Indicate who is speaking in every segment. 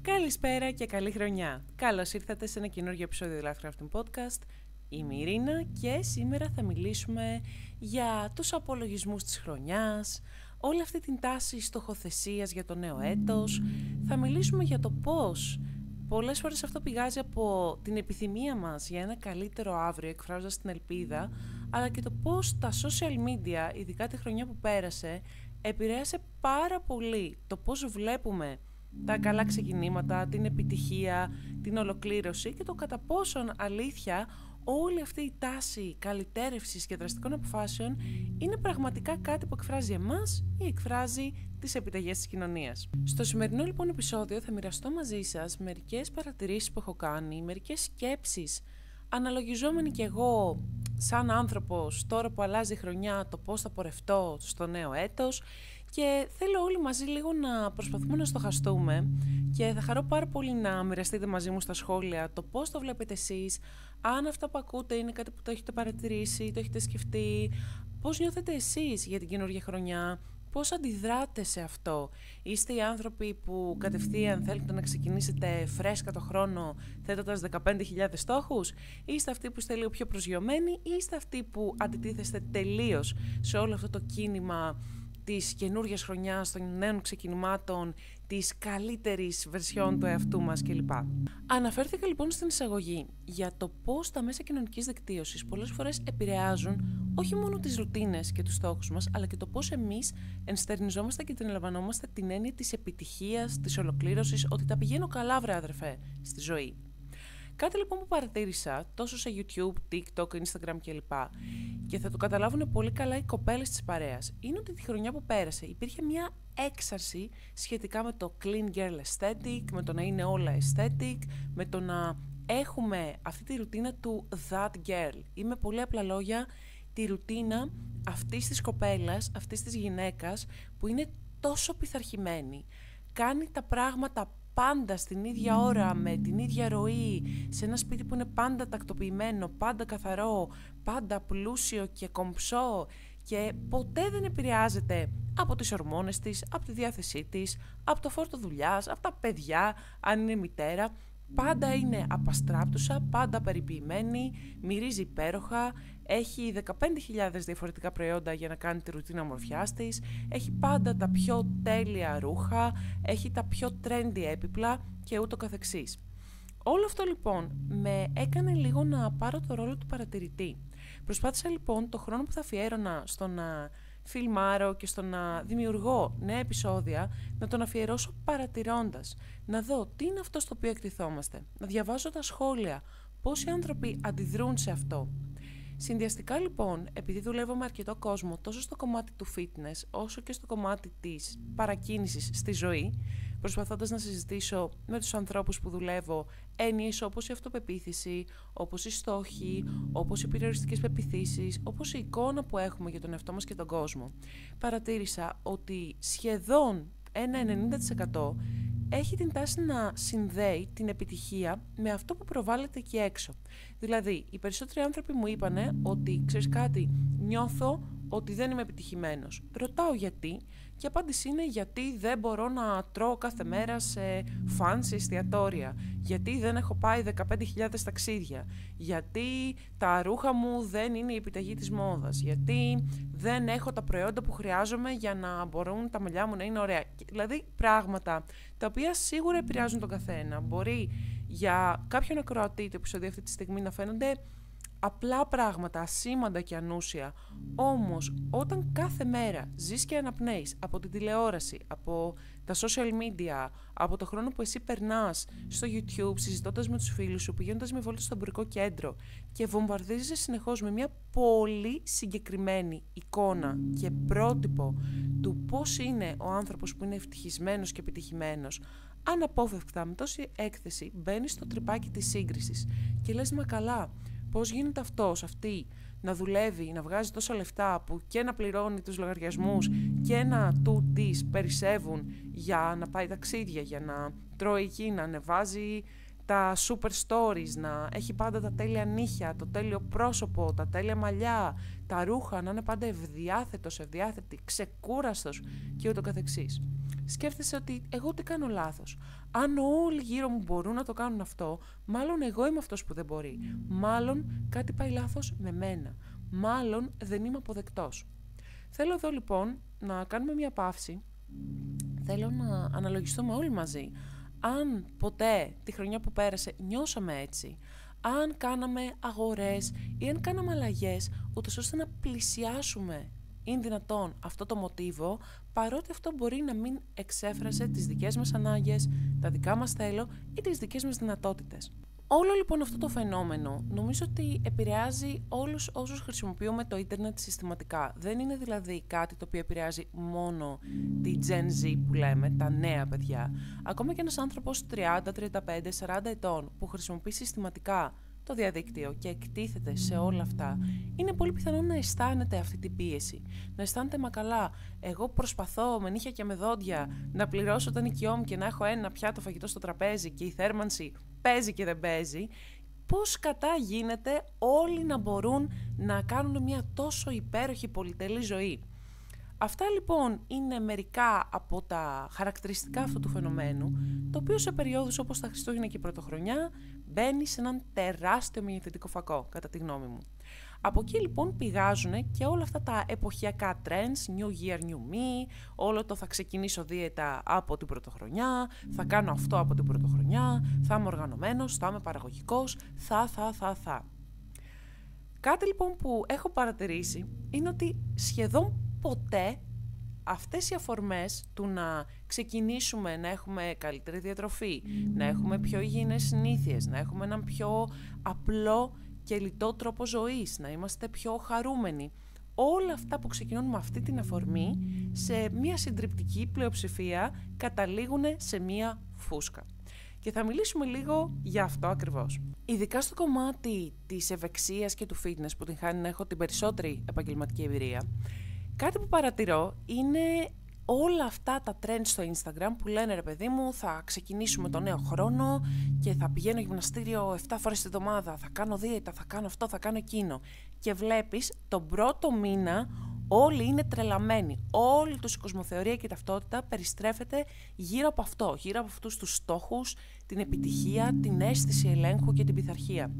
Speaker 1: Καλησπέρα και καλή χρονιά. Καλώς ήρθατε σε ένα καινούργιο επεισόδιο του Life Crafting Podcast. Είμαι η Ειρήνα και σήμερα θα μιλήσουμε για τους απολογισμούς της χρονιάς, όλη αυτή την τάση στοχοθεσίας για το νέο έτος. Θα μιλήσουμε για το πώς πολλές φορές αυτό πηγάζει από την επιθυμία μας για ένα καλύτερο αύριο, εκφράζοντας την ελπίδα, αλλά και το πώς τα social media, ειδικά τη χρονιά που πέρασε, επηρέασε πάρα πολύ το πώς βλέπουμε τα καλά ξεκινήματα, την επιτυχία, την ολοκλήρωση και το κατά πόσον αλήθεια όλη αυτή η τάση καλυτέρευσης και δραστικών αποφάσεων είναι πραγματικά κάτι που εκφράζει εμάς ή εκφράζει τις επιταγές της κοινωνίας. Στο σημερινό λοιπόν επεισόδιο θα μοιραστώ μαζί σας μερικές παρατηρήσεις που έχω κάνει, μερικές σκέψεις, αναλογιζόμενοι κι εγώ σαν άνθρωπος τώρα που αλλάζει η χρονιά το πώς θα πορευτώ στο νέο έτος. Και θέλω όλοι μαζί λίγο να προσπαθούμε να στοχαστούμε και θα χαρώ πάρα πολύ να μοιραστείτε μαζί μου στα σχόλια το πώς το βλέπετε εσείς, αν αυτά που ακούτε είναι κάτι που το έχετε παρατηρήσει, το έχετε σκεφτεί, πώς νιώθετε εσείς για την καινούργια χρονιά, πώς αντιδράτε σε αυτό. Είστε οι άνθρωποι που κατευθείαν θέλετε να ξεκινήσετε φρέσκα το χρόνο θέτοντας 15.000 στόχους, ή είστε αυτοί που είστε λίγο πιο προσγειωμένοι, ή είστε αυτοί που αντιτίθεστε τελείως σε όλο αυτό το κίνημα της καινούργιας χρονιάς, των νέων ξεκινημάτων, της καλύτερης βερσιόν του εαυτού μας κλπ. Αναφέρθηκα λοιπόν στην εισαγωγή για το πώς τα μέσα κοινωνικής δικτύωσης πολλές φορές επηρεάζουν όχι μόνο τις ρουτίνες και τους στόχους μας, αλλά και το πώς εμείς ενστερνιζόμαστε και την ελαμβανόμαστε την έννοια της επιτυχίας, της ολοκλήρωσης, ότι τα πηγαίνω καλά βρε αδερφέ στη ζωή. Κάτι λοιπόν που παρατήρησα τόσο σε YouTube, TikTok, Instagram κλπ. Και θα το καταλάβουν πολύ καλά οι κοπέλες της παρέας, είναι ότι τη χρονιά που πέρασε υπήρχε μια έξαρση σχετικά με το clean girl aesthetic, με το να είναι όλα aesthetic, με το να έχουμε αυτή τη ρουτίνα του that girl. Ή με πολύ απλά λόγια, τη ρουτίνα αυτής της κοπέλας, αυτής της γυναίκας που είναι τόσο πειθαρχημένη, κάνει τα πράγματα πάντα στην ίδια ώρα, με την ίδια ροή, σε ένα σπίτι που είναι πάντα τακτοποιημένο, πάντα καθαρό, πάντα πλούσιο και κομψό και ποτέ δεν επηρεάζεται από τις ορμόνες της, από τη διάθεσή της, από το φόρτο δουλειάς, από τα παιδιά, αν είναι μητέρα. Πάντα είναι απαστράπτουσα, πάντα περιποιημένη, μυρίζει υπέροχα, έχει 15.000 διαφορετικά προϊόντα για να κάνει τη ρουτίνα ομορφιάς της, έχει πάντα τα πιο τέλεια ρούχα, έχει τα πιο trendy έπιπλα και ούτω καθεξής. Όλο αυτό λοιπόν με έκανε λίγο να πάρω το ρόλο του παρατηρητή. Προσπάθησα λοιπόν το χρόνο που θα αφιέρωνα στο να φιλμάρω και στο να δημιουργώ νέα επεισόδια, να τον αφιερώσω παρατηρώντας, να δω τι είναι αυτό στο οποίο εκτιθόμαστε, να διαβάζω τα σχόλια, πόσοι άνθρωποι αντιδρούν σε αυτό. Συνδυαστικά λοιπόν, επειδή δουλεύω με αρκετό κόσμο τόσο στο κομμάτι του fitness όσο και στο κομμάτι της παρακίνησης στη ζωή, προσπαθώντας να συζητήσω με τους ανθρώπους που δουλεύω έννοιες όπως η αυτοπεποίθηση, όπως οι στόχοι, όπως οι περιοριστικές πεποιθήσεις, όπως η εικόνα που έχουμε για τον εαυτό μας και τον κόσμο, παρατήρησα ότι σχεδόν ένα 90% έχει την τάση να συνδέει την επιτυχία με αυτό που προβάλλεται εκεί έξω. Δηλαδή, οι περισσότεροι άνθρωποι μου είπανε ότι, ξέρεις κάτι, νιώθω ότι δεν είμαι επιτυχημένος. Ρωτάω γιατί και η απάντηση είναι γιατί δεν μπορώ να τρώω κάθε μέρα σε fancy εστιατόρια, γιατί δεν έχω πάει 15.000 ταξίδια, γιατί τα ρούχα μου δεν είναι η επιταγή της μόδας, γιατί δεν έχω τα προϊόντα που χρειάζομαι για να μπορούν τα μαλλιά μου να είναι ωραία. Δηλαδή πράγματα τα οποία σίγουρα επηρεάζουν τον καθένα. Μπορεί για κάποιον ακροατή το επεισόδιο αυτή τη στιγμή να φαίνονται απλά πράγματα, ασήμαντα και ανούσια, όμως όταν κάθε μέρα ζεις και αναπνέεις από την τηλεόραση, από τα social media, από το χρόνο που εσύ περνάς στο YouTube συζητώντας με τους φίλους σου, πηγαίνοντας με βόλτα στο εμπορικό κέντρο και βομβαρδίζεσαι συνεχώς με μια πολύ συγκεκριμένη εικόνα και πρότυπο του πώς είναι ο άνθρωπος που είναι ευτυχισμένος και επιτυχημένος, αναπόφευκτα με τόση έκθεση μπαίνεις στο τρυπάκι της σύγκρισης και λες μα καλά, πώς γίνεται αυτός, αυτή να δουλεύει, να βγάζει τόσα λεφτά που και να πληρώνει τους λογαριασμούς και να του τις περισσεύουν για να πάει ταξίδια, για να τρώει εκεί, να ανεβάζει τα super stories, να έχει πάντα τα τέλεια νύχια, το τέλειο πρόσωπο, τα τέλεια μαλλιά, τα ρούχα, να είναι πάντα ευδιάθετος, ευδιάθετη, ξεκούραστος και ούτω καθεξής. σκέφτεσαι ότι εγώ τι κάνω λάθος. Αν όλοι γύρω μου μπορούν να το κάνουν αυτό, μάλλον εγώ είμαι αυτός που δεν μπορεί. Μάλλον κάτι πάει λάθος με μένα. Μάλλον δεν είμαι αποδεκτός. Θέλω εδώ λοιπόν να κάνουμε μια παύση. Θέλω να αναλογιστούμε όλοι μαζί. Αν ποτέ τη χρονιά που πέρασε νιώσαμε έτσι, αν κάναμε αγορές ή αν κάναμε αλλαγές, ούτως ώστε να πλησιάσουμε είναι δυνατόν αυτό το μοτίβο, παρότι αυτό μπορεί να μην εξέφρασε τις δικές μας ανάγκες, τα δικά μας θέλω ή τις δικές μας δυνατότητες. Όλο λοιπόν αυτό το φαινόμενο νομίζω ότι επηρεάζει όλους όσους χρησιμοποιούμε το ίντερνετ συστηματικά. Δεν είναι δηλαδή κάτι το οποίο επηρεάζει μόνο τη Gen Z που λέμε, τα νέα παιδιά. Ακόμα και ένας άνθρωπος 30, 35, 40 ετών που χρησιμοποιεί συστηματικά το διαδίκτυο και εκτίθεται σε όλα αυτά, είναι πολύ πιθανό να αισθάνεται αυτή την πίεση. Να αισθάνεται, μα καλά, εγώ προσπαθώ με νύχια και με δόντια να πληρώσω τα νοικιό μου και να έχω ένα πιάτο φαγητό στο τραπέζι και η θέρμανση παίζει και δεν παίζει. Πώς κατά γίνεται όλοι να μπορούν να κάνουν μια τόσο υπέροχη πολυτελή ζωή? Αυτά λοιπόν είναι μερικά από τα χαρακτηριστικά αυτού του φαινομένου, το οποίο σε περιόδους όπως τα Χριστούγεννα και η Πρωτοχρονιά μπαίνει σε έναν τεράστιο μηνυθετικό φακό, κατά τη γνώμη μου. Από εκεί λοιπόν πηγάζουν και όλα αυτά τα εποχιακά trends, New Year, New Me, όλο το θα ξεκινήσω δίαιτα από την Πρωτοχρονιά, θα κάνω αυτό από την Πρωτοχρονιά, θα είμαι οργανωμένος, θα είμαι παραγωγικός, θα. Κάτι λοιπόν που έχω παρατηρήσει είναι ότι σχεδόν ποτέ αυτές οι αφορμές του να ξεκινήσουμε να έχουμε καλύτερη διατροφή, να έχουμε πιο υγιεινές συνήθειες, να έχουμε έναν πιο απλό και λιτό τρόπο ζωής, να είμαστε πιο χαρούμενοι, όλα αυτά που ξεκινούν με αυτή την αφορμή, σε μια συντριπτική πλειοψηφία καταλήγουν σε μια φούσκα. Και θα μιλήσουμε λίγο για αυτό ακριβώς. Ειδικά στο κομμάτι της ευεξίας και του fitness που την χάνει να έχω την περισσότερη επαγγελματική εμπειρία, κάτι που παρατηρώ είναι όλα αυτά τα trends στο Instagram που λένε, ρε παιδί μου, θα ξεκινήσουμε το νέο χρόνο και θα πηγαίνω γυμναστήριο 7 φορές τη εβδομάδα, θα κάνω δίαιτα, θα κάνω αυτό, θα κάνω εκείνο. Και βλέπεις τον πρώτο μήνα όλοι είναι τρελαμένοι. Όλη τους η κοσμοθεωρία και η ταυτότητα περιστρέφεται γύρω από αυτό, γύρω από αυτούς τους στόχους, την επιτυχία, την αίσθηση ελέγχου και την πειθαρχία.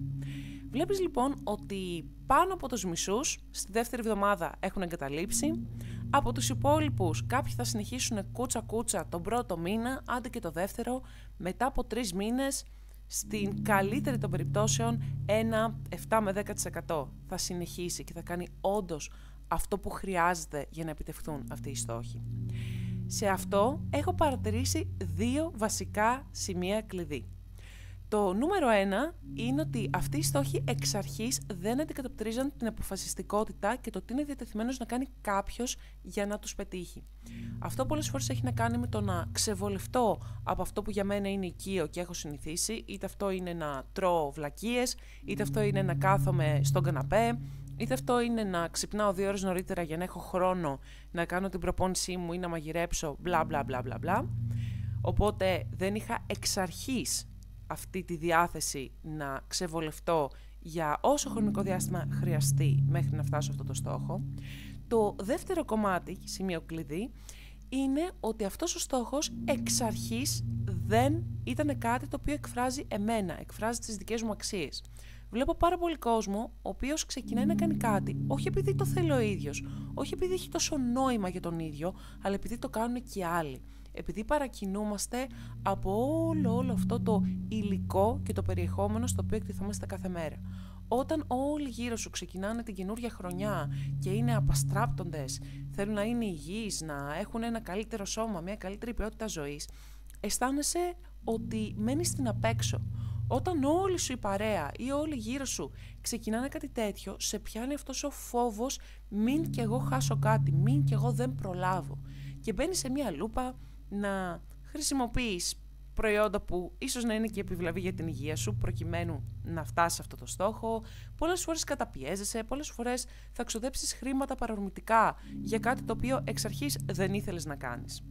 Speaker 1: Βλέπεις λοιπόν ότι πάνω από τους μισούς στη δεύτερη εβδομάδα έχουν εγκαταλείψει, από τους υπόλοιπους κάποιοι θα συνεχίσουν κούτσα-κούτσα τον πρώτο μήνα, άντε και το δεύτερο, μετά από 3 μήνες, στην καλύτερη των περιπτώσεων, ένα 7 με 10% θα συνεχίσει και θα κάνει όντως αυτό που χρειάζεται για να επιτευχθούν αυτοί οι στόχοι. Σε αυτό έχω παρατηρήσει 2 βασικά σημεία κλειδί. Το νούμερο 1 είναι ότι αυτοί οι στόχοι εξ αρχής δεν αντικατοπτρίζαν την αποφασιστικότητα και το τι είναι διατεθειμένος να κάνει κάποιος για να τους πετύχει. Αυτό πολλές φορές έχει να κάνει με το να ξεβολευτώ από αυτό που για μένα είναι οικείο και έχω συνηθίσει, είτε αυτό είναι να τρώω βλακίες, είτε αυτό είναι να κάθομαι στον καναπέ, είτε αυτό είναι να ξυπνάω 2 ώρες νωρίτερα για να έχω χρόνο να κάνω την προπόνησή μου ή να μαγειρέψω μπλα μπλα μπλα μπλα μπλα. Οπότε δεν είχα εξ αρχής αυτή τη διάθεση να ξεβολευτώ για όσο χρονικό διάστημα χρειαστεί μέχρι να φτάσω αυτό το στόχο. Το δεύτερο κομμάτι, σημείο κλειδί, είναι ότι αυτός ο στόχος εξ αρχής δεν ήταν κάτι το οποίο εκφράζει εμένα, εκφράζει τις δικές μου αξίες. Βλέπω πάρα πολύ κόσμο ο οποίος ξεκινάει να κάνει κάτι, όχι επειδή το θέλει ο ίδιος, όχι επειδή έχει τόσο νόημα για τον ίδιο, αλλά επειδή το κάνουν και άλλοι. Επειδή παρακινούμαστε από όλο αυτό το υλικό και το περιεχόμενο στο οποίο εκτιθόμαστε κάθε μέρα. Όταν όλοι γύρω σου ξεκινάνε την καινούργια χρονιά και είναι απαστράπτοντες, θέλουν να είναι υγιείς, να έχουν ένα καλύτερο σώμα, μια καλύτερη ποιότητα ζωής, αισθάνεσαι ότι μένεις στην απέξω. Όταν όλη σου η παρέα ή όλοι γύρω σου ξεκινάνε κάτι τέτοιο, σε πιάνει αυτός ο φόβος μην κι εγώ χάσω κάτι, μην κι εγώ δεν προλάβω. Και μπαίνεις σε μια λούπα να χρησιμοποιείς προϊόντα που ίσως να είναι και επιβλαβή για την υγεία σου προκειμένου να φτάσεις σε αυτό το στόχο. Πολλές φορές καταπιέζεσαι, πολλές φορές θα ξοδέψεις χρήματα παρορμητικά για κάτι το οποίο εξ αρχής δεν ήθελες να κάνεις.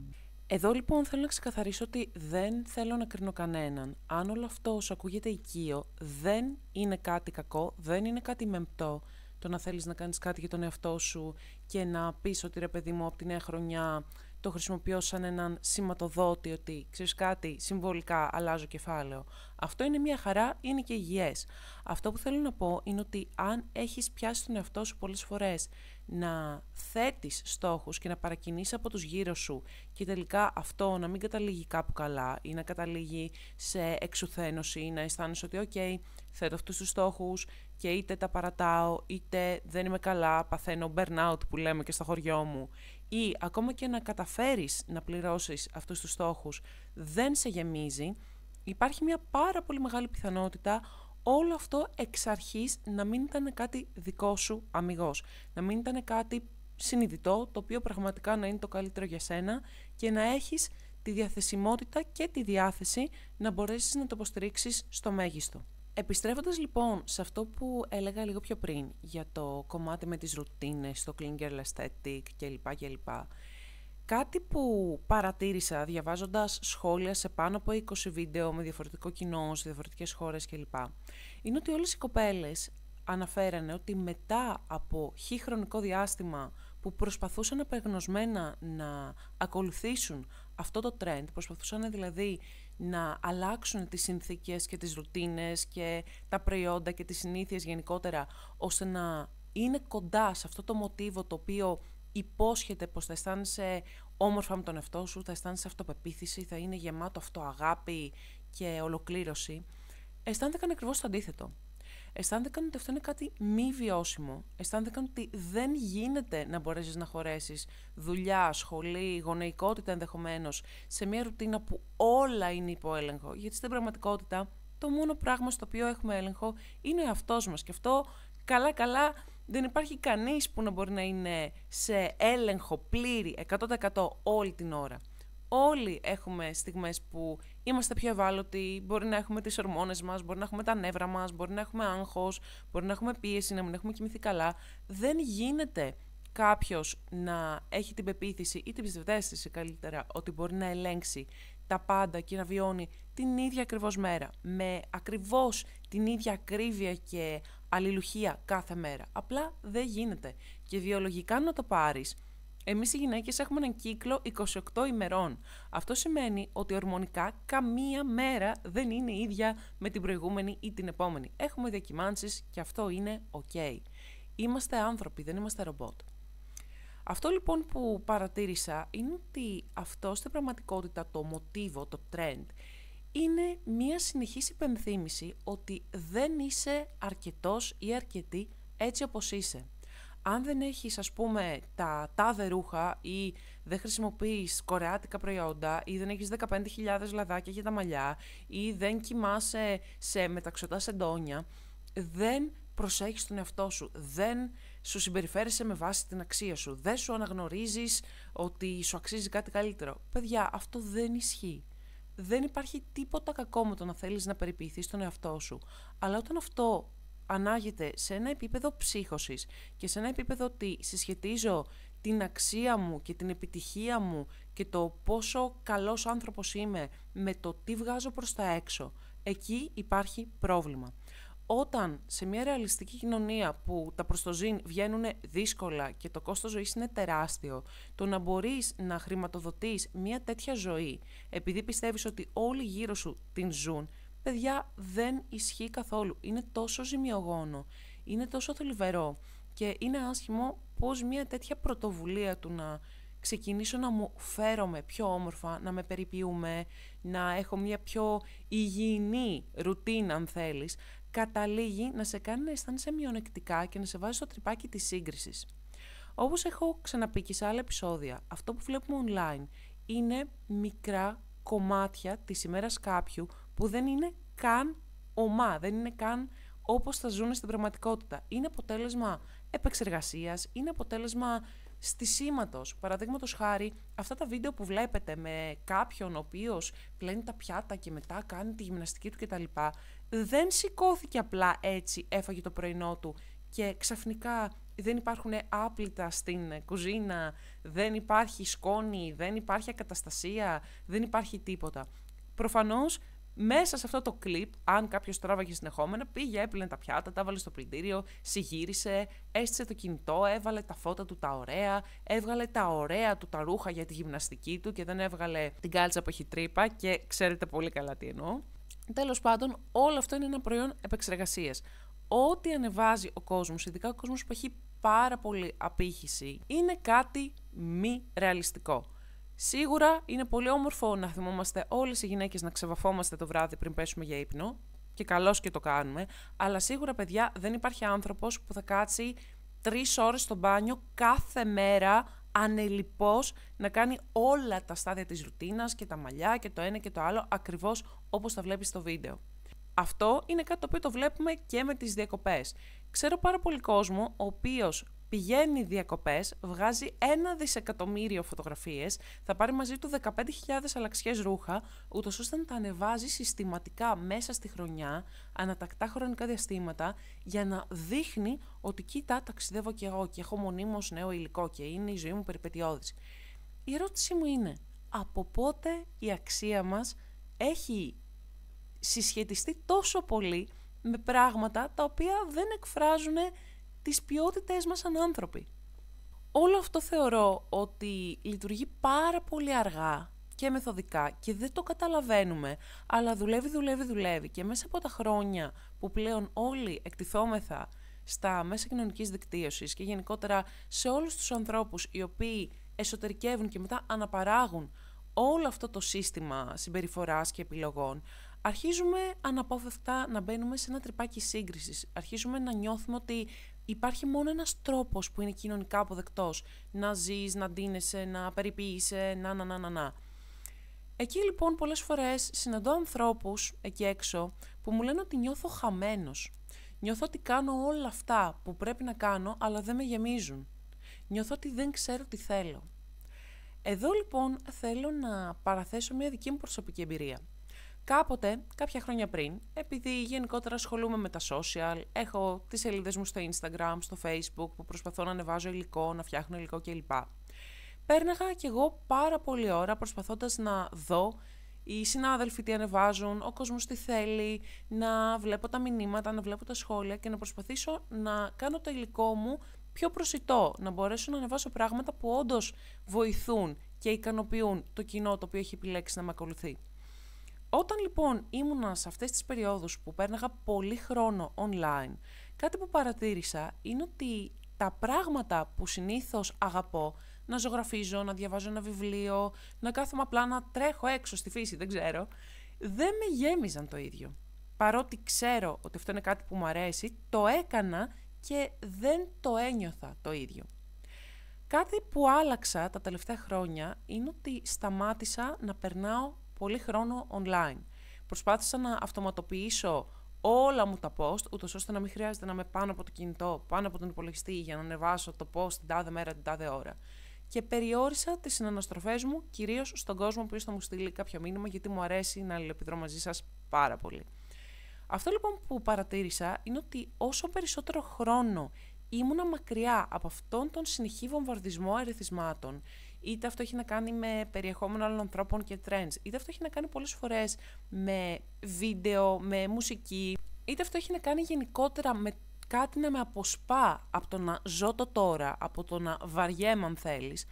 Speaker 1: Εδώ λοιπόν θέλω να ξεκαθαρίσω ότι δεν θέλω να κρίνω κανέναν. Αν όλο αυτό σου ακούγεται οικείο, δεν είναι κάτι κακό, δεν είναι κάτι μεμπτό το να θέλεις να κάνεις κάτι για τον εαυτό σου και να πεις ότι ρε παιδί μου από τη νέα χρονιά το χρησιμοποιώ σαν έναν σηματοδότη ότι ξέρεις κάτι, συμβολικά αλλάζω κεφάλαιο. Αυτό είναι μια χαρά, είναι και υγιές. Αυτό που θέλω να πω είναι ότι αν έχεις πιάσει τον εαυτό σου πολλές φορές να θέτεις στόχους και να παρακινείς από τους γύρω σου και τελικά αυτό να μην καταλήγει κάπου καλά ή να καταλήγει σε εξουθένωση ή να αισθάνεσαι ότι «ΟΚ, θέτω αυτούς τους στόχους και είτε τα παρατάω είτε δεν είμαι καλά, παθαίνω burnout που λέμε και στο χωριό μου» ή ακόμα και να καταφέρεις να πληρώσεις αυτούς τους στόχους δεν σε γεμίζει, υπάρχει μια πάρα πολύ μεγάλη πιθανότητα όλο αυτό εξ αρχής να μην ήταν κάτι δικό σου αμιγώς, να μην ήταν κάτι συνειδητό, το οποίο πραγματικά να είναι το καλύτερο για σένα και να έχεις τη διαθεσιμότητα και τη διάθεση να μπορέσεις να το υποστηρίξεις στο μέγιστο. Επιστρέφοντας λοιπόν σε αυτό που έλεγα λίγο πιο πριν για το κομμάτι με τις ρουτίνες, το clean girl aesthetic κλπ. Κάτι που παρατήρησα διαβάζοντας σχόλια σε πάνω από 20 βίντεο με διαφορετικό κοινό σε διαφορετικές χώρες κλπ. Είναι ότι όλες οι κοπέλες αναφέρανε ότι μετά από χρονικό διάστημα που προσπαθούσαν απεγνωσμένα να ακολουθήσουν αυτό το trend, προσπαθούσαν δηλαδή να αλλάξουν τις συνθήκες και τις ρουτίνες και τα προϊόντα και τις συνήθειες γενικότερα, ώστε να είναι κοντά σε αυτό το μοτίβο το οποίο υπόσχεται πως θα αισθάνεσαι όμορφα με τον εαυτό σου, θα αισθάνεσαι αυτοπεποίθηση, θα είναι γεμάτο αυτοαγάπη και ολοκλήρωση, αισθάνθηκαν ακριβώς το αντίθετο. Αισθάνθηκαν ότι αυτό είναι κάτι μη βιώσιμο. Αισθάνθηκαν ότι δεν γίνεται να μπορέσεις να χωρέσεις δουλειά, σχολή, γονεϊκότητα ενδεχομένως σε μια ρουτίνα που όλα είναι υπό έλεγχο. Γιατί στην πραγματικότητα το μόνο πράγμα στο οποίο έχουμε έλεγχο είναι ο εαυτός μας. Και αυτό καλά δεν υπάρχει κανείς που να μπορεί να είναι σε έλεγχο πλήρη 100% όλη την ώρα. Όλοι έχουμε στιγμές που είμαστε πιο ευάλωτοι, μπορεί να έχουμε τις ορμόνες μας, μπορεί να έχουμε τα νεύρα μας, μπορεί να έχουμε άγχος, μπορεί να έχουμε πίεση, να μην έχουμε κοιμηθεί καλά. Δεν γίνεται κάποιος να έχει την πεποίθηση ή την ψευδαίσθηση καλύτερα ότι μπορεί να ελέγξει τα πάντα και να βιώνει την ίδια ακριβώς μέρα, με ακριβώς την ίδια ακρίβεια και αλληλουχία κάθε μέρα. Απλά δεν γίνεται. Και βιολογικά να το πάρεις, εμείς οι γυναίκες έχουμε έναν κύκλο 28 ημερών. Αυτό σημαίνει ότι ορμονικά καμία μέρα δεν είναι ίδια με την προηγούμενη ή την επόμενη. Έχουμε διακυμάνσεις και αυτό είναι ok. Είμαστε άνθρωποι, δεν είμαστε ρομπότ. Αυτό λοιπόν που παρατήρησα είναι ότι αυτό στην πραγματικότητα το μοτίβο, το trend, είναι μία συνεχής υπενθύμηση ότι δεν είσαι αρκετός ή αρκετή έτσι όπως είσαι. Αν δεν έχεις, ας πούμε, τα τάδε ρούχα ή δεν χρησιμοποιείς κορεάτικα προϊόντα ή δεν έχεις 15.000 λαδάκια για τα μαλλιά ή δεν κοιμάσαι σε μεταξωτά σεντόνια, δεν προσέχεις τον εαυτό σου, δεν σου συμπεριφέρεσαι με βάση την αξία σου, δεν σου αναγνωρίζεις ότι σου αξίζει κάτι καλύτερο. Παιδιά, αυτό δεν ισχύει. Δεν υπάρχει τίποτα κακό με το να θέλεις να περιποιηθείς τον εαυτό σου, αλλά όταν αυτό ανάγεται σε ένα επίπεδο ψύχωσης και σε ένα επίπεδο ότι συσχετίζω την αξία μου και την επιτυχία μου και το πόσο καλός άνθρωπος είμαι με το τι βγάζω προς τα έξω, εκεί υπάρχει πρόβλημα. Όταν σε μια ρεαλιστική κοινωνία που τα προστοζήν βγαίνουν δύσκολα και το κόστος ζωής είναι τεράστιο, το να μπορείς να χρηματοδοτείς μια τέτοια ζωή επειδή πιστεύεις ότι όλοι γύρω σου την ζουν, παιδιά, δεν ισχύει καθόλου. Είναι τόσο ζημιογόνο, είναι τόσο θλιβερό και είναι άσχημο πως μια τέτοια πρωτοβουλία του να ξεκινήσω να μου φέρομαι πιο όμορφα, να με περιποιούμε, να έχω μια πιο υγιεινή ρουτίνα αν θέλεις, καταλήγει να σε κάνει να αισθάνεσαι μειονεκτικά και να σε βάζει στο τρυπάκι της σύγκρισης. Όπως έχω ξαναπεί και σε άλλα επεισόδια, αυτό που βλέπουμε online είναι μικρά κομμάτια της ημέρας κάποιου που δεν είναι καν ομά, δεν είναι καν όπως θα ζουν στην πραγματικότητα. Είναι αποτέλεσμα επεξεργασίας, είναι αποτέλεσμα στισίματος. Παραδείγματος χάρη, αυτά τα βίντεο που βλέπετε με κάποιον ο οποίος πλένει τα πιάτα και μετά κάνει τη γυμναστική του κτλ. Δεν σηκώθηκε απλά έτσι, έφαγε το πρωινό του και ξαφνικά δεν υπάρχουν άπλυτα στην κουζίνα, δεν υπάρχει σκόνη, δεν υπάρχει ακαταστασία, δεν υπάρχει τίποτα. Προφανώς Μέσα σε αυτό το κλιπ, αν κάποιος τράβαγε συνεχόμενα, πήγε, έπλυνε τα πιάτα, τα έβαλε στο πλυντήριο, συγύρισε, έστησε το κινητό, έβαλε τα φώτα του τα ωραία, έβγαλε τα ωραία του τα ρούχα για τη γυμναστική του και δεν έβγαλε την κάλτσα που έχει τρύπα και ξέρετε πολύ καλά τι εννοώ. Τέλος πάντων, όλο αυτό είναι ένα προϊόν επεξεργασίας. Ό,τι ανεβάζει ο κόσμος, ειδικά ο κόσμος που έχει πάρα πολύ απήχηση, είναι κάτι μη ρεαλιστικό. Σίγουρα είναι πολύ όμορφο να θυμόμαστε όλες οι γυναίκες να ξεβαφόμαστε το βράδυ πριν πέσουμε για ύπνο, και καλώς και το κάνουμε, αλλά σίγουρα, παιδιά, δεν υπάρχει άνθρωπος που θα κάτσει 3 ώρες στο μπάνιο κάθε μέρα ανελιπώς να κάνει όλα τα στάδια της ρουτίνας και τα μαλλιά και το ένα και το άλλο ακριβώς όπως τα βλέπεις στο βίντεο. Αυτό είναι κάτι το οποίο το βλέπουμε και με τις διακοπές. Ξέρω πάρα πολύ κόσμο ο οποίος πηγαίνει διακοπές, βγάζει 1 δισεκατομμύριο φωτογραφίες, θα πάρει μαζί του 15.000 αλλαξιές ρούχα, ούτως ώστε να τα ανεβάζει συστηματικά μέσα στη χρονιά, ανατακτά χρονικά διαστήματα, για να δείχνει ότι κοίτα, ταξιδεύω κι εγώ και έχω μονίμως νέο υλικό και είναι η ζωή μου περιπετειώδης. Η ερώτησή μου είναι, από πότε η αξία μας έχει συσχετιστεί τόσο πολύ με πράγματα τα οποία δεν εκφράζουν τις ποιότητες μας σαν άνθρωποι. Όλο αυτό θεωρώ ότι λειτουργεί πάρα πολύ αργά και μεθοδικά και δεν το καταλαβαίνουμε, αλλά δουλεύει και μέσα από τα χρόνια που πλέον όλοι εκτιθόμεθα στα μέσα κοινωνικής δικτύωσης και γενικότερα σε όλους τους ανθρώπους οι οποίοι εσωτερικεύουν και μετά αναπαράγουν όλο αυτό το σύστημα συμπεριφοράς και επιλογών, αρχίζουμε αναπόφευκτα να μπαίνουμε σε ένα τρυπάκι σύγκρισης. Αρχίζουμε να νιώθουμε ότι υπάρχει μόνο ένας τρόπος που είναι κοινωνικά αποδεκτός. Να ζεις, να ντύνεσαι, να περιποιείσαι, να. Εκεί λοιπόν πολλές φορές συναντώ ανθρώπους εκεί έξω που μου λένε ότι νιώθω χαμένος. Νιώθω ότι κάνω όλα αυτά που πρέπει να κάνω, αλλά δεν με γεμίζουν. Νιώθω ότι δεν ξέρω τι θέλω. Εδώ λοιπόν θέλω να παραθέσω μια δική μου προσωπική εμπειρία. Κάποτε, κάποια χρόνια πριν, επειδή γενικότερα ασχολούμαι με τα social, έχω τις σελίδες μου στο Instagram, στο Facebook, που προσπαθώ να ανεβάζω υλικό, να φτιάχνω υλικό κλπ. Πέρναγα κι εγώ πάρα πολλή ώρα προσπαθώντας να δω οι συνάδελφοι τι ανεβάζουν, ο κόσμος τι θέλει, να βλέπω τα μηνύματα, να βλέπω τα σχόλια και να προσπαθήσω να κάνω το υλικό μου πιο προσιτό, να μπορέσω να ανεβάσω πράγματα που όντως βοηθούν και ικανοποιούν το κοινό το οποίο έχει επιλέξει να με ακολουθεί. Όταν λοιπόν ήμουνα σε αυτές τις περιόδους που πέρναγα πολύ χρόνο online, κάτι που παρατήρησα είναι ότι τα πράγματα που συνήθως αγαπώ, να ζωγραφίζω, να διαβάζω ένα βιβλίο, να κάθομαι απλά να τρέχω έξω στη φύση, δεν ξέρω, δεν με γέμιζαν το ίδιο. Παρότι ξέρω ότι αυτό είναι κάτι που μου αρέσει, το έκανα και δεν το ένιωθα το ίδιο. Κάτι που άλλαξα τα τελευταία χρόνια είναι ότι σταμάτησα να περνάω πολύ χρόνο online. Προσπάθησα να αυτοματοποιήσω όλα μου τα post, ούτως ώστε να μην χρειάζεται να είμαι πάνω από το κινητό, πάνω από τον υπολογιστή για να ανεβάσω το post την τάδε μέρα, την τάδε ώρα. Και περιόρισα τις συναναστροφές μου κυρίως στον κόσμο που θα μου στείλει κάποιο μήνυμα, γιατί μου αρέσει να αλληλεπιδρώ μαζί σας πάρα πολύ. Αυτό λοιπόν που παρατήρησα είναι ότι όσο περισσότερο χρόνο ήμουνα μακριά από αυτόν τον συνεχή βομβαρδισμό ερεθισμάτων, είτε αυτό έχει να κάνει με περιεχόμενο άλλων ανθρώπων και trends, είτε αυτό έχει να κάνει πολλές φορές με βίντεο, με μουσική, είτε αυτό έχει να κάνει γενικότερα με κάτι να με αποσπά από το να ζω το τώρα, από το να βαριέμαι αν θέλεις,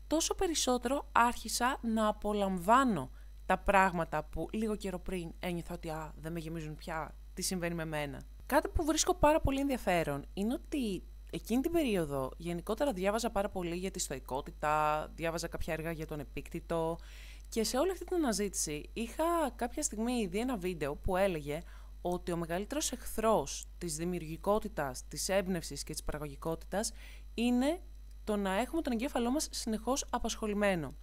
Speaker 1: τόσο περισσότερο άρχισα να απολαμβάνω τα πράγματα που λίγο καιρό πριν ένιωθα ότι δεν με γεμίζουν πια, τι συμβαίνει με μένα. Κάτι που βρίσκω πάρα πολύ ενδιαφέρον είναι ότι εκείνη την περίοδο γενικότερα διάβαζα πάρα πολύ για τη στοικότητα, διάβαζα κάποια έργα για τον Επίκτητο και σε όλη αυτή την αναζήτηση είχα κάποια στιγμή δει ένα βίντεο που έλεγε ότι ο μεγαλύτερος εχθρός της δημιουργικότητας, της έμπνευσης και της παραγωγικότητας είναι το να έχουμε τον εγκέφαλό μας συνεχώς απασχολημένο.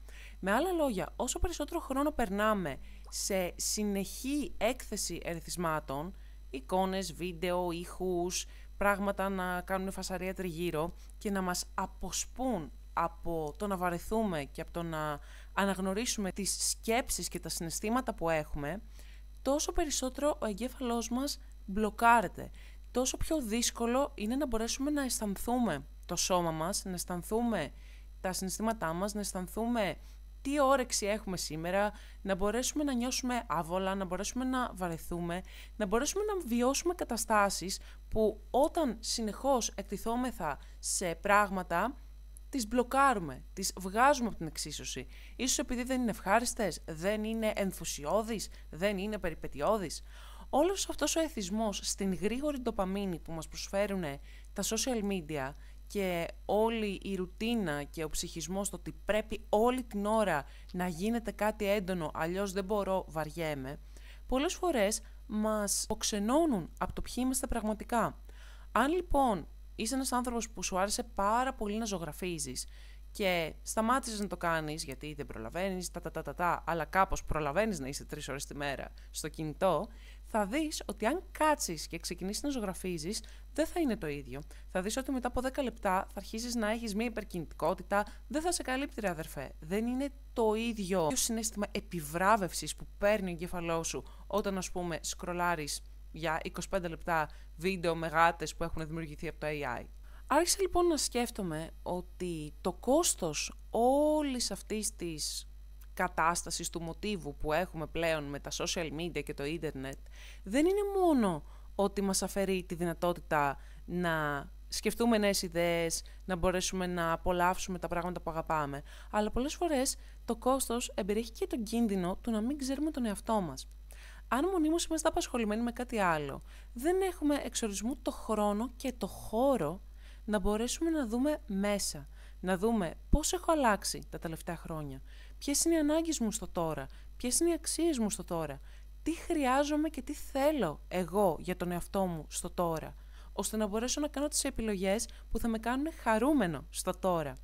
Speaker 1: Με άλλα λόγια, όσο περισσότερο χρόνο περνάμε σε συνεχή έκθεση ερεθισμάτων, εικόνες, βίντεο, ήχους, πράγματα να κάνουν φασαρία τριγύρω και να μας αποσπούν από το να βαρεθούμε και από το να αναγνωρίσουμε τις σκέψεις και τα συναισθήματα που έχουμε, τόσο περισσότερο ο εγκέφαλός μας μπλοκάρεται. Τόσο πιο δύσκολο είναι να μπορέσουμε να αισθανθούμε το σώμα μας, να αισθανθούμε τα συναισθήματά μας, να αισθανθούμε τι όρεξη έχουμε σήμερα, να μπορέσουμε να νιώσουμε άβολα, να μπορέσουμε να βαρεθούμε, να μπορέσουμε να βιώσουμε καταστάσεις που όταν συνεχώς εκτιθόμεθα σε πράγματα, τις μπλοκάρουμε, τις βγάζουμε από την εξίσωση. Ίσως επειδή δεν είναι ευχάριστες, δεν είναι ενθουσιώδεις, δεν είναι περιπετειώδεις. Όλος αυτός ο εθισμός στην γρήγορη ντοπαμίνη που μας προσφέρουν τα social media και όλη η ρουτίνα και ο ψυχισμός το ότι πρέπει όλη την ώρα να γίνεται κάτι έντονο, αλλιώς δεν μπορώ, βαριέμαι, πολλές φορές μας αποξενώνουν από το ποιοι είμαστε πραγματικά. Αν λοιπόν είσαι ένας άνθρωπος που σου άρεσε πάρα πολύ να ζωγραφίζεις και σταμάτησες να το κάνεις γιατί δεν προλαβαίνεις, αλλά κάπως προλαβαίνεις να είσαι 3 ώρες τη μέρα στο κινητό, θα δεις ότι αν κάτσεις και ξεκινήσεις να ζωγραφίζεις, δεν θα είναι το ίδιο. Θα δεις ότι μετά από 10 λεπτά θα αρχίσεις να έχεις μια υπερκινητικότητα, δεν θα σε καλύπτει ρε αδερφέ. Δεν είναι το ίδιο συναίσθημα επιβράβευσης που παίρνει ο εγκέφαλός σου όταν, ας πούμε, σκρολάρεις για 25 λεπτά βίντεο με γάτες που έχουν δημιουργηθεί από το AI. Άρχισα λοιπόν να σκέφτομαι ότι το κόστος όλης αυτής της κατάστασης του μοτίβου που έχουμε πλέον με τα social media και το ίντερνετ δεν είναι μόνο ότι μας αφαιρεί τη δυνατότητα να σκεφτούμε νέες ιδέες, να μπορέσουμε να απολαύσουμε τα πράγματα που αγαπάμε, αλλά πολλές φορές το κόστος εμπεριέχει και τον κίνδυνο του να μην ξέρουμε τον εαυτό μας. Αν μονίμως είμαστε απασχολημένοι με κάτι άλλο, δεν έχουμε εξορισμού το χρόνο και το χώρο να μπορέσουμε να δούμε μέσα, να δούμε πώς έχω αλλάξει τα τελευταία χρόνια, ποιες είναι οι ανάγκες μου στο τώρα, ποιες είναι οι αξίες μου στο τώρα, τι χρειάζομαι και τι θέλω εγώ για τον εαυτό μου στο τώρα, ώστε να μπορέσω να κάνω τις επιλογές που θα με κάνουν χαρούμενο στο τώρα.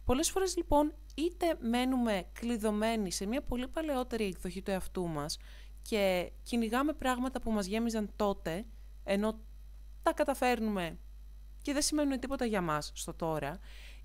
Speaker 1: Πολλές φορές λοιπόν είτε μένουμε κλειδωμένοι σε μια πολύ παλαιότερη εκδοχή του εαυτού μας και κυνηγάμε πράγματα που μας γέμιζαν τότε, ενώ τα καταφέρνουμε και δεν σημαίνουν τίποτα για μας στο τώρα,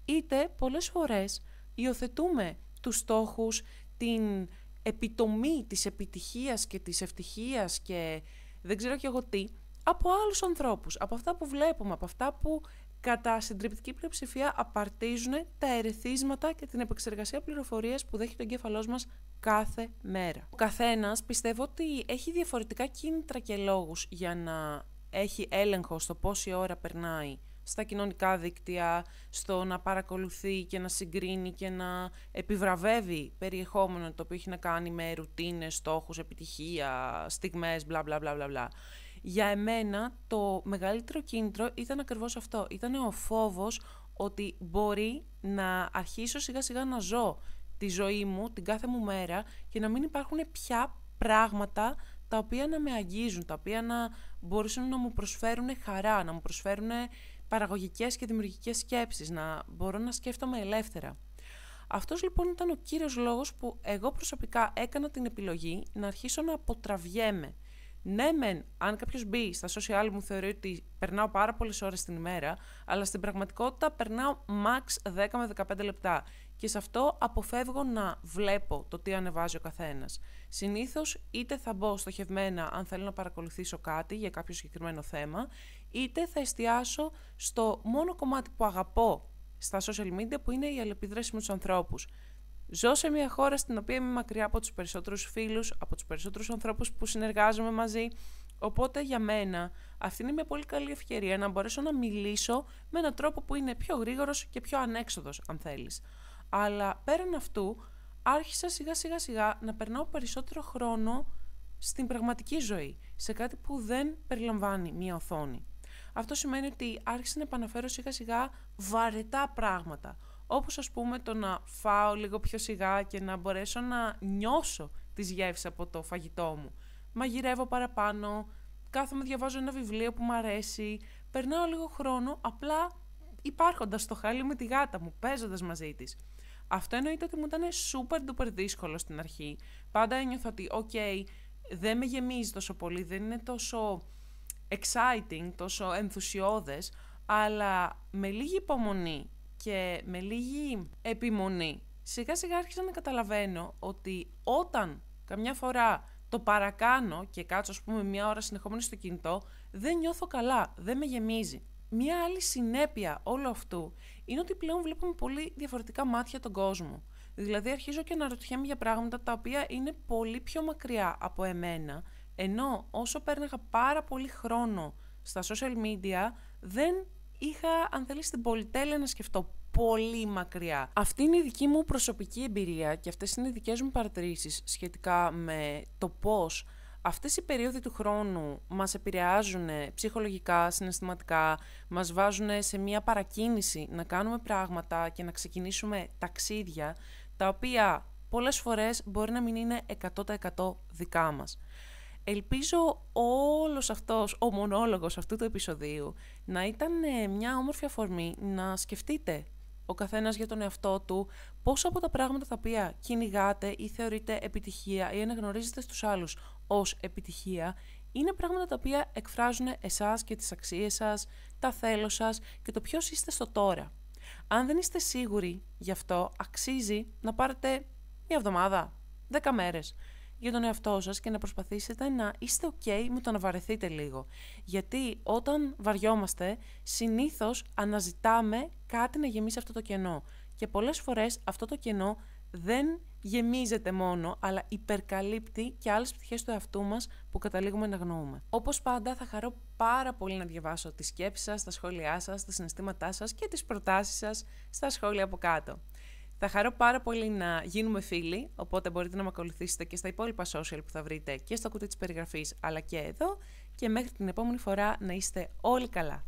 Speaker 1: είτε πολλές φορές υιοθετούμε τους στόχους, την επιτομή της επιτυχίας και της ευτυχίας και δεν ξέρω κι εγώ τι, από άλλους ανθρώπους, από αυτά που βλέπουμε, από αυτά που κατά συντριπτική πλειοψηφία απαρτίζουν τα ερεθίσματα και την επεξεργασία πληροφορίας που δέχεται ο εγκέφαλός μας κάθε μέρα. Ο καθένας πιστεύω ότι έχει διαφορετικά κίνητρα και λόγους για να έχει έλεγχο στο πόση ώρα περνάει στα κοινωνικά δίκτυα, στο να παρακολουθεί και να συγκρίνει και να επιβραβεύει περιεχόμενο το οποίο έχει να κάνει με ρουτίνες, στόχους, επιτυχία, στιγμές, μπλα μπλα μπλα μπλα. Για εμένα το μεγαλύτερο κίνητρο ήταν ακριβώς αυτό. Ήταν ο φόβος ότι μπορεί να αρχίσω σιγά σιγά να ζω τη ζωή μου, την κάθε μου μέρα και να μην υπάρχουν πια πράγματα τα οποία να με αγγίζουν, τα οποία να μπορούσαν να μου προσφέρουν χαρά, να μου προσφέρουν παραγωγικές και δημιουργικές σκέψεις, να μπορώ να σκέφτομαι ελεύθερα. Αυτός λοιπόν ήταν ο κύριος λόγος που εγώ προσωπικά έκανα την επιλογή να αρχίσω να αποτραβιέμαι. Ναι μεν, αν κάποιος μπει στα social μου θεωρεί ότι περνάω πάρα πολλές ώρες την ημέρα, αλλά στην πραγματικότητα περνάω max 10 με 15 λεπτά και σε αυτό αποφεύγω να βλέπω το τι ανεβάζει ο καθένας. Συνήθως είτε θα μπω στοχευμένα αν θέλω να παρακολουθήσω κάτι για κάποιο συγκεκριμένο θέμα, είτε θα εστιάσω στο μόνο κομμάτι που αγαπώ στα social media που είναι η αλληλεπίδραση με τους ανθρώπους. Ζω σε μια χώρα στην οποία είμαι μακριά από τους περισσότερους φίλους, από τους περισσότερους ανθρώπους που συνεργάζομαι μαζί, οπότε για μένα αυτή είναι μια πολύ καλή ευκαιρία να μπορέσω να μιλήσω με έναν τρόπο που είναι πιο γρήγορος και πιο ανέξοδος, αν θέλεις. Αλλά πέραν αυτού, άρχισα σιγά να περνάω περισσότερο χρόνο στην πραγματική ζωή, σε κάτι που δεν περιλαμβάνει μια οθόνη. Αυτό σημαίνει ότι άρχισα να επαναφέρω σιγά βαρετά πράγματα, όπως ας πούμε το να φάω λίγο πιο σιγά και να μπορέσω να νιώσω τις γεύσεις από το φαγητό μου. Μαγειρεύω παραπάνω, κάθομαι διαβάζω ένα βιβλίο που μου αρέσει, περνάω λίγο χρόνο απλά υπάρχοντας στο χαλί με τη γάτα μου, παίζοντας μαζί της. Αυτό εννοείται ότι μου ήταν super duper δύσκολο στην αρχή. Πάντα ένιωθα ότι δεν με γεμίζει τόσο πολύ, δεν είναι τόσο exciting, τόσο ενθουσιώδες, αλλά με λίγη υπομονή και με λίγη επιμονή σιγά σιγά άρχισα να καταλαβαίνω ότι όταν καμιά φορά το παρακάνω και κάτσω ας πούμε μια ώρα συνεχόμενη στο κινητό, δεν νιώθω καλά, δεν με γεμίζει. Μια άλλη συνέπεια όλου αυτού είναι ότι πλέον βλέπουμε πολύ διαφορετικά μάτια τον κόσμο. Δηλαδή αρχίζω και αναρωτιέμαι για πράγματα τα οποία είναι πολύ πιο μακριά από εμένα, ενώ όσο πέρναγα πάρα πολύ χρόνο στα social media, δεν είχα, αν θέλεις, την πολυτέλεια να σκεφτώ πολύ μακριά. Αυτή είναι η δική μου προσωπική εμπειρία και αυτές είναι οι δικές μου παρατηρήσεις σχετικά με το πώς αυτές οι περίοδοι του χρόνου μας επηρεάζουν ψυχολογικά, συναισθηματικά, μας βάζουν σε μια παρακίνηση να κάνουμε πράγματα και να ξεκινήσουμε ταξίδια, τα οποία πολλές φορές μπορεί να μην είναι 100% δικά μας. Ελπίζω όλος αυτός ο μονόλογος αυτού του επεισοδίου να ήταν μια όμορφη αφορμή να σκεφτείτε ο καθένας για τον εαυτό του πόσα από τα πράγματα τα οποία κυνηγάτε ή θεωρείτε επιτυχία ή αναγνωρίζετε στους άλλους ως επιτυχία είναι πράγματα τα οποία εκφράζουν εσάς και τις αξίες σας, τα θέλω σας και το ποιος είστε στο τώρα. Αν δεν είστε σίγουροι γι' αυτό, αξίζει να πάρετε μια εβδομάδα, 10 μέρες για τον εαυτό σας και να προσπαθήσετε να είστε ok με το να βαρεθείτε λίγο. Γιατί όταν βαριόμαστε, συνήθως αναζητάμε κάτι να γεμίσει αυτό το κενό. Και πολλές φορές αυτό το κενό δεν γεμίζεται μόνο, αλλά υπερκαλύπτει και άλλες πτυχές του εαυτού μας που καταλήγουμε να αγνοούμε. Όπως πάντα, θα χαρώ πάρα πολύ να διαβάσω τις σκέψεις σας, τα σχόλιά σας, τα συναισθήματά σας και τις προτάσεις σας στα σχόλια από κάτω. Θα χαρώ πάρα πολύ να γίνουμε φίλοι, οπότε μπορείτε να με ακολουθήσετε και στα υπόλοιπα social που θα βρείτε και στο κουτί της περιγραφής, αλλά και εδώ. Και μέχρι την επόμενη φορά να είστε όλοι καλά.